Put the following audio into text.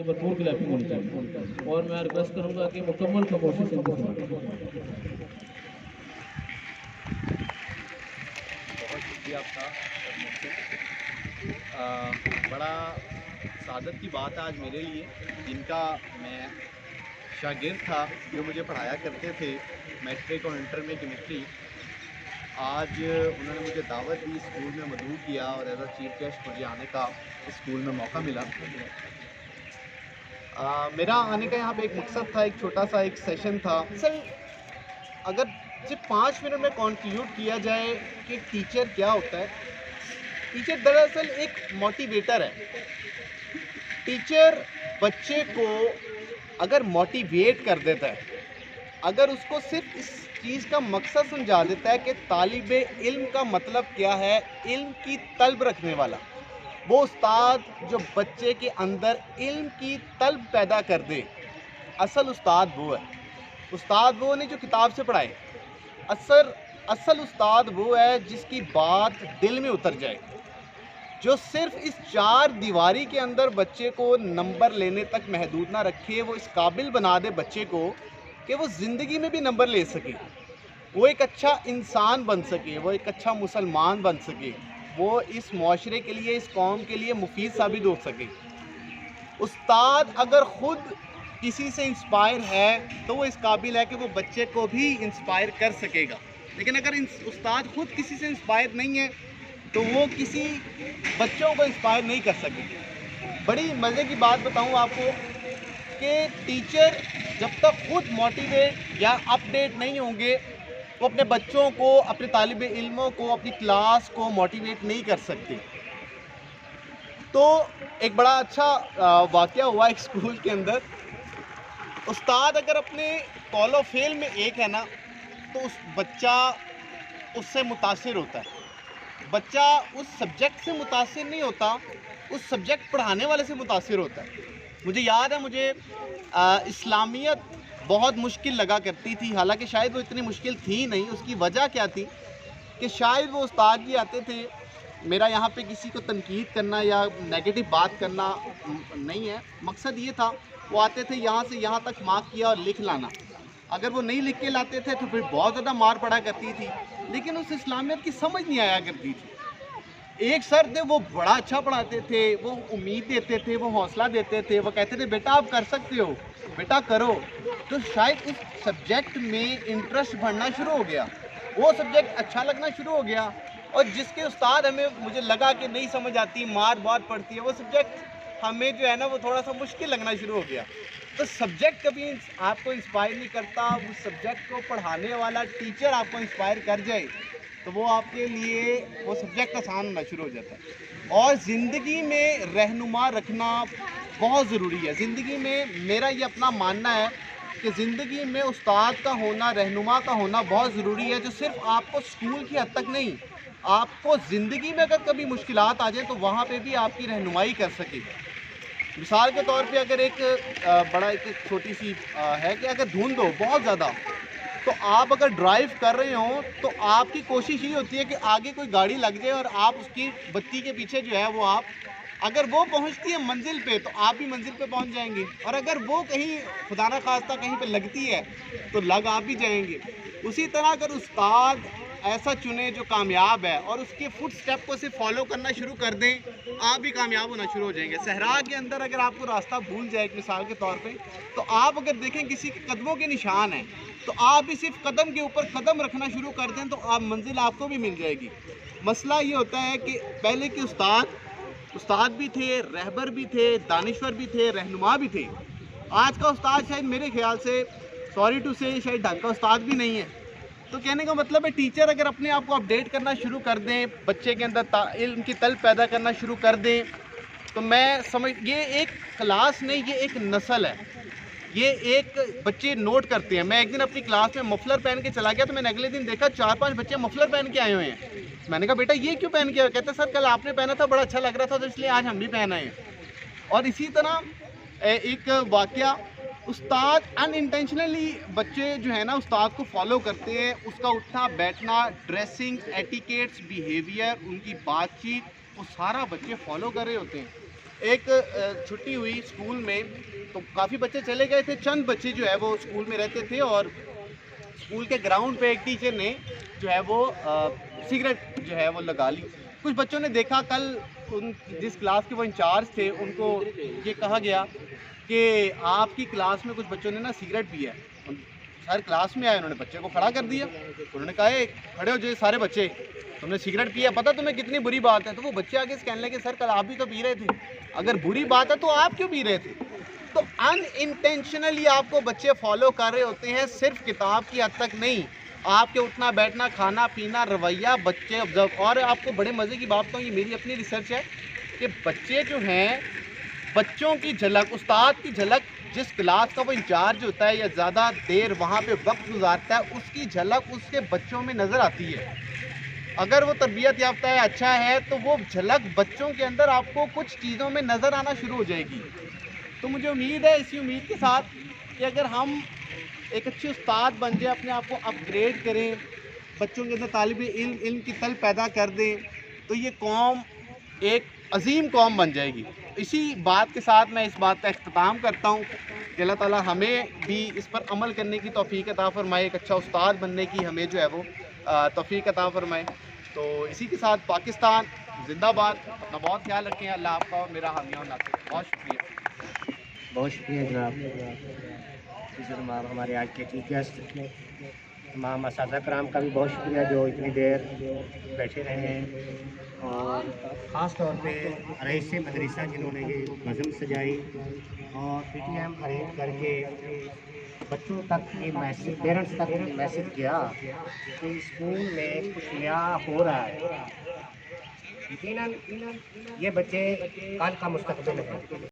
भरपूर क्लैपिंग होनी चाहिए और मैं रिक्वेस्ट करूंगा कि मुकम्मल खामोशी से इनको सुनें। बहुत शुक्रिया आपका। बड़ा सादत की बात है आज मेरे लिए, जिनका मैं शागिर्द था, जो मुझे पढ़ाया करते थे मैट्रिक और इंटर में केमिस्ट्री। आज उन्होंने मुझे दावत दी, स्कूल में मदऊ किया और एज अ चीफ गेस्ट मुझे आने का स्कूल में मौका मिला। मेरा आने का यहाँ पे एक मकसद था, एक छोटा सा एक सेशन था। सर, अगर सिर्फ 5 मिनट में कॉन्क्लूड किया जाए कि टीचर क्या होता है। टीचर दरअसल एक मोटिवेटर है। टीचर बच्चे को अगर मोटिवेट कर देता है, अगर उसको सिर्फ इस चीज़ का मकसद समझा देता है कि तालिबे इल्म का मतलब क्या है, इल्म की तलब रखने वाला, वो उस्ताद जो बच्चे के अंदर इल्म की तलब पैदा कर दे, असल उस्ताद वो है। उस्ताद वो नहीं जो किताब से पढ़ाए, असल उस्ताद वो है जिसकी बात दिल में उतर जाए, जो सिर्फ इस 4 दीवारी के अंदर बच्चे को नंबर लेने तक महदूद ना रखे, वो इस काबिल बना दे बच्चे को कि वो ज़िंदगी में भी नंबर ले सके, वो एक अच्छा इंसान बन सके, वो एक अच्छा मुसलमान बन सके, वो इस माशरे के लिए, इस कौम के लिए मुफीद साबित हो सके। उस्ताद अगर ख़ुद किसी से इंस्पायर है तो वो इस काबिल है कि वो बच्चे को भी इंस्पायर कर सकेगा। लेकिन अगर उस्ताद ख़ुद किसी से इंस्पायर नहीं है तो वो किसी बच्चों को इंस्पायर नहीं कर सकेंगे। बड़ी मज़े की बात बताऊं आपको कि टीचर जब तक खुद मोटिवेट या अपडेट नहीं होंगे, वो अपने बच्चों को, अपने तालिबे इल्मों को, अपनी क्लास को मोटिवेट नहीं कर सकते। तो एक बड़ा अच्छा वाक़या हुआ एक स्कूल के अंदर। उस्ताद अगर अपने कॉल ऑफ फेल में एक है ना, तो उस बच्चा उससे मुतासिर होता है। बच्चा उस सब्जेक्ट से मुतासिर नहीं होता, उस सब्जेक्ट पढ़ाने वाले से मुतासिर होता है। मुझे याद है, मुझे इस्लामियत बहुत मुश्किल लगा करती थी, हालांकि शायद वो इतनी मुश्किल थी नहीं। उसकी वजह क्या थी कि शायद वो उस्ताद जी आते थे, मेरा यहाँ पे किसी को तनकीद करना या नेगेटिव बात करना नहीं है, मकसद ये था, वो आते थे यहाँ से यहाँ तक मार्क किया और लिख लाना। अगर वो नहीं लिख के लाते थे तो फिर बहुत ज़्यादा मार पड़ा करती थी, लेकिन उस इस्लामियत की समझ नहीं आया करती थी। एक सर थे, वो बड़ा अच्छा पढ़ाते थे, वो उम्मीद देते थे, वो हौसला देते थे, वो कहते थे बेटा आप कर सकते हो, बेटा करो। तो शायद उस सब्जेक्ट में इंटरेस्ट बढ़ना शुरू हो गया, वो सब्जेक्ट अच्छा लगना शुरू हो गया। और जिसके उस्ताद मुझे लगा कि नहीं समझ आती, मार बहुत पड़ती है, वो सब्जेक्ट हमें जो है ना वो थोड़ा सा मुश्किल लगना शुरू हो गया। तो सब्जेक्ट कभी आपको इंस्पायर नहीं करता, उस सब्जेक्ट को पढ़ाने वाला टीचर आपको इंस्पायर कर जाए तो वो आपके लिए वो सब्जेक्ट आसान होना शुरू हो जाता है। और ज़िंदगी में रहनुमा रखना बहुत ज़रूरी है। ज़िंदगी में मेरा ये अपना मानना है कि ज़िंदगी में उस्ताद का होना, रहनुमा का होना बहुत ज़रूरी है, जो सिर्फ आपको स्कूल की हद तक नहीं, आपको ज़िंदगी में अगर कभी मुश्किलात आ जाए तो वहाँ पे भी आपकी रहनुमाई कर सके। मिसाल के तौर पे अगर एक छोटी सी है कि अगर धुंध हो बहुत ज़्यादा, तो आप अगर ड्राइव कर रहे हो तो आपकी कोशिश ये होती है कि आगे कोई गाड़ी लग जाए और आप उसकी बत्ती के पीछे जो है वो आप, अगर वो पहुंचती है मंजिल पे तो आप भी मंजिल पे पहुंच जाएंगे, और अगर वो कहीं खुदा ना खास्ता कहीं पे लगती है तो लग आप भी जाएंगे। उसी तरह अगर उस्ताद ऐसा चुने जो कामयाब है और उसके फुट स्टेप को सिर्फ फॉलो करना शुरू कर दें, आप भी कामयाब होना शुरू हो जाएंगे। सहरा के अंदर अगर आपको रास्ता भूल जाए एक मिसाल के तौर पे, तो आप अगर देखें किसी के कदमों के निशान हैं, तो आप भी सिर्फ कदम के ऊपर कदम रखना शुरू कर दें तो आप मंजिल आपको भी मिल जाएगी। मसला ये होता है कि पहले के उस्ताद भी थे, रहबर भी थे, दानिश्वर भी थे, रहनुमा भी थे। आज का उस्ताद शायद मेरे ख्याल से, सॉरी टू से, शायद ढंग का उस्ताद भी नहीं है। तो कहने का मतलब है टीचर अगर अपने आप को अपडेट करना शुरू कर दें, बच्चे के अंदर इल्म की तलब पैदा करना शुरू कर दें, तो मैं समझ, ये एक क्लास नहीं, ये एक नस्ल है। ये एक बच्चे नोट करते हैं। मैं एक दिन अपनी क्लास में मफलर पहन के चला गया तो मैंने अगले दिन देखा 4-5 बच्चे मफलर पहन के आए हुए हैं। मैंने कहा बेटा ये क्यों पहन के आए? कहते सर कल आपने पहना था, बड़ा अच्छा लग रहा था तो इसलिए आज हम भी पहन आए हैं। और इसी तरह एक वाकया, उस्ताद अनइंटेंशनली बच्चे जो है ना उस्ताद को फॉलो करते हैं, उसका उठना बैठना, ड्रेसिंग, एटिकेट्स, बिहेवियर, उनकी बातचीत, वो सारा बच्चे फॉलो कर रहे होते हैं। ایک چھٹی ہوئی اسکول میں تو کافی بچے چلے گئے تھے, چند بچے جو ہے وہ اسکول میں رہتے تھے, اور اسکول کے گراؤنڈ پہ ایک ٹیچر نے جو ہے وہ سگریٹ جو ہے وہ لگا لی. کچھ بچوں نے دیکھا, کل ان جس کلاس کے وہ انچارج تھے ان کو یہ کہا گیا کہ آپ کی کلاس میں کچھ بچوں نے نا سگریٹ پیا ہے. سر کلاس میں آئے, انہوں نے بچے کو کھڑا کر دیا, انہوں نے کہا کھڑے ہو جو سارے بچے, تم نے سگریٹ پیا, پتہ تمہیں کتنی بری بات ہے. تو وہ بچے آگے سے کہنے لگے سر کل آپ بھی تو پی رہے تھے, اگر بری بات ہے تو آپ کیوں پی رہے تھے. تو ان انٹینشنلی آپ کو بچے فالو کر رہے ہوتے ہیں, صرف کتاب کی حد تک نہیں, آپ کے اٹھنا بیٹھنا کھانا پینا رویہ بچے آبزرو. اور آپ کو بڑے مزے کی بات بتاؤں, یہ میری اپنی ریسرچ ہے کہ بچے جو ہیں, بچوں کی جھلک, استاد کی جھلک, جس کلاس کا وہ انچارج ہوتا ہے یا زیادہ دیر وہاں پہ وقت گزارتا ہے, اس کی جھلک اس کے بچوں میں نظر آتی ہے. اگر وہ تربیت یافتہ ہے, اچھا ہے, تو وہ جھلک بچوں کے اندر آپ کو کچھ چیزوں میں نظر آنا شروع ہو جائے گی. تو مجھے امید ہے, اسی امید کے ساتھ کہ اگر ہم ایک اچھے استاد بن جائیں, اپنے آپ کو اپ گریڈ کریں, بچوں کے اندر طالب علم کی طلب پیدا کر دیں, تو یہ قوم ایک عظیم قوم بن جائے گی. اسی بات کے ساتھ میں اس بات کا اختتام کرتا ہوں کہ اللہ تعالیٰ ہمیں بھی اس پر عمل کرنے کی توفیق عطا فرمائے, ایک اچھا استاد بننے کی ہمیں جو ہے وہ توفیق عطا فرمائے. تو اسی کے ساتھ پاکستان زندہ باد. اپنا بہت خیال رکھیں. اللہ آپ کا اور میرا حامیہ اور ناصر. بہت شکریہ. بہت شکریہ جناب. جناب ہمارے آج کے چیف گیسٹ تمام اساتذہ کرام کا بھی بہت شکریہ جو اتنی دیر بیٹھے رہے ہیں, اور خاص طور پہ رئیس مدرسہ جنہوں نے یہ نظم سجائی اور پی ٹی ایم ارینج کر کے بچوں تک یہ میسج, پیرنٹس تک یہ میسج کیا کہ اسکول میں کچھ نیا ہو رہا ہے. یقیناً یہ بچے کل کا مستقبل ہے.